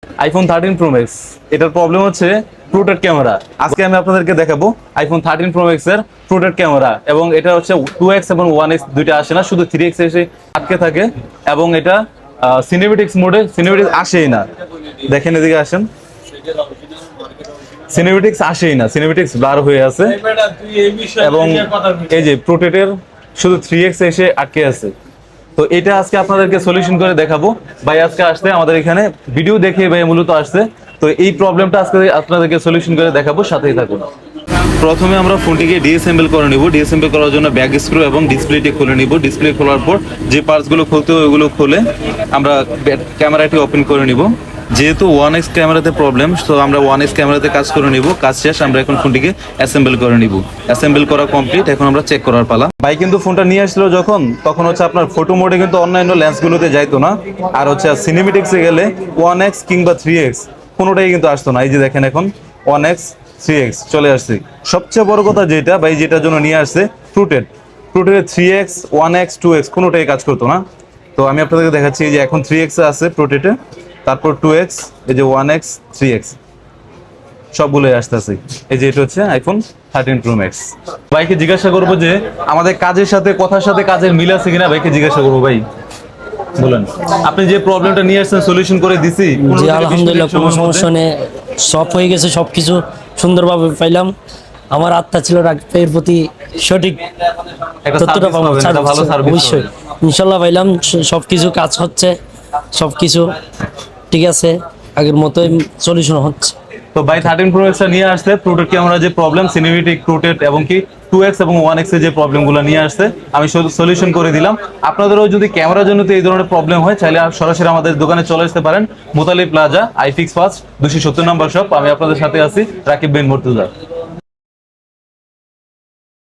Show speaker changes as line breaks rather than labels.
IPhone 13 pro max, এটার problem হচ্ছে protect camera. আজকে আমি আপনাদেরকে দেখাবো আইফোন 13 প্রো ম্যাক্স এর প্রোটেক্ট ক্যামেরা, এবং এটা হচ্ছে 2x এবং 1x দুইটা আসে না, শুধু 3x এসে আটকে থাকে, এবং এটা সিনেমেটিক্স মোডে সিনেমেটিক্স আসেই না। দেখেন এদিকে আসেন, সিনেমেটিক্স আসেই না, সিনেমেটিক্স ব্লার হয়ে আছে, এবং এই যে প্রোটেক্টের শুধু 3x এসে আটকে আছে। তো এটা আজকে আপনাদেরকে সলিউশন করে দেখাবো। ভাই আজকে আসছে আমাদের এখানে ভিডিও দেখে ভাই মূলত আসছে, তো এই প্রবলেমটা আজকে আপনাদেরকে সলিউশন করে দেখাবো, সাথেই থাকুন। প্রথমে আমরা ফোনটিকে ডিসঅ্যাসেম্বল করে নিব। ডিসঅ্যাসেম্বল করার জন্য ব্যাক স্ক্রু এবং ডিসপ্লেটি খুলে নিব। ডিসপ্লে খোলার পর যে পার্টসগুলো খুলতে হয় ওগুলো খুলে আমরা ক্যামেরাটি ওপেন করে নিব। যেহেতু 1x ক্যামেরাতে প্রবলেম, তো আমরা 1x ক্যামেরাতে কাজ করে নিব। কাজ শেষ, আমরা এখন ফোনটিকে অ্যাসেম্বল করে নিব। অ্যাসেম্বল করা কমপ্লিট, এখন আমরা চেক করার পালা। ভাই কিন্তু ফোনটা নিয়ে আসলো যখন, তখন হচ্ছে আপনার ফটো মোডে কিন্তু অন্যান্য লেন্সগুলোতে যাইতো না, আর হচ্ছে সিনেমেটিক্সে গেলে 1x কিংবা 3x কোনোটাই কিন্তু আসতো না। এই যে দেখেন এখন 1x 3x চলে আসছে। সবচেয়ে বড় কথা যেটা ভাই, যেটার জন্য নিয়ে আসছে প্রোটেক্ট, প্রোটেক্টের 3x 1x 2x কোনোটাই কাজ করতো না। তো আমি আপনাদেরকে দেখাচ্ছি, এই যে এখন 3x আছে প্রোটেক্টে, তারপর 2x, এই যে 1x 3x সবগুলোই আসতেছে। এই যে এটা হচ্ছে আইফোন 13 প্রো ম্যাক্স। ভাইকে জিজ্ঞাসা করবো যে আমাদের কাজের সাথে কথার সাথে কাজের মিল আছে কিনা, ভাইকে জিজ্ঞাসা করবো। ভাই বলেন, আপনি যে প্রবলেমটা নিয়ে আসছেন সলিউশন করে দিছি?
জি আলহামদুলিল্লাহ, কোনো সমস্যা নেই, সব হয়ে গেছে, সব কিছু সুন্দরভাবে পাইলাম। আমার আত্মা ছিল রাগের প্রতি সঠিক তথ্যটা পাবো, অবশ্যই ইনশাল্লাহ পাইলাম। সব কিছু কাজ হচ্ছে, সব কিছু ঠিক আছে, আগের মতোই সলিউশন হচ্ছে।
তো ভাই 13 প্রো ম্যাক্সটা নিয়ে আসছে, প্রোটেক্ট ক্যামেরা যে প্রবলেম, সিনেমেটিক প্রোটেক্ট এবং কি 2x এবং 1x এর যে প্রবলেমগুলো নিয়ে আসছে, আমি সলিউশন করে দিলাম। আপনাদেরও যদি ক্যামেরার জন্য এই ধরনের প্রবলেম হয়, চাইলে সরাসরি আমাদের দোকানে চলে আসতে পারেন। মোতালি প্লাজা, আইফিক্স ফার্স্ট, 270 নম্বর শপ। আমি আপনাদের সাথে আছি, রাকিব বিন মুর্তজা।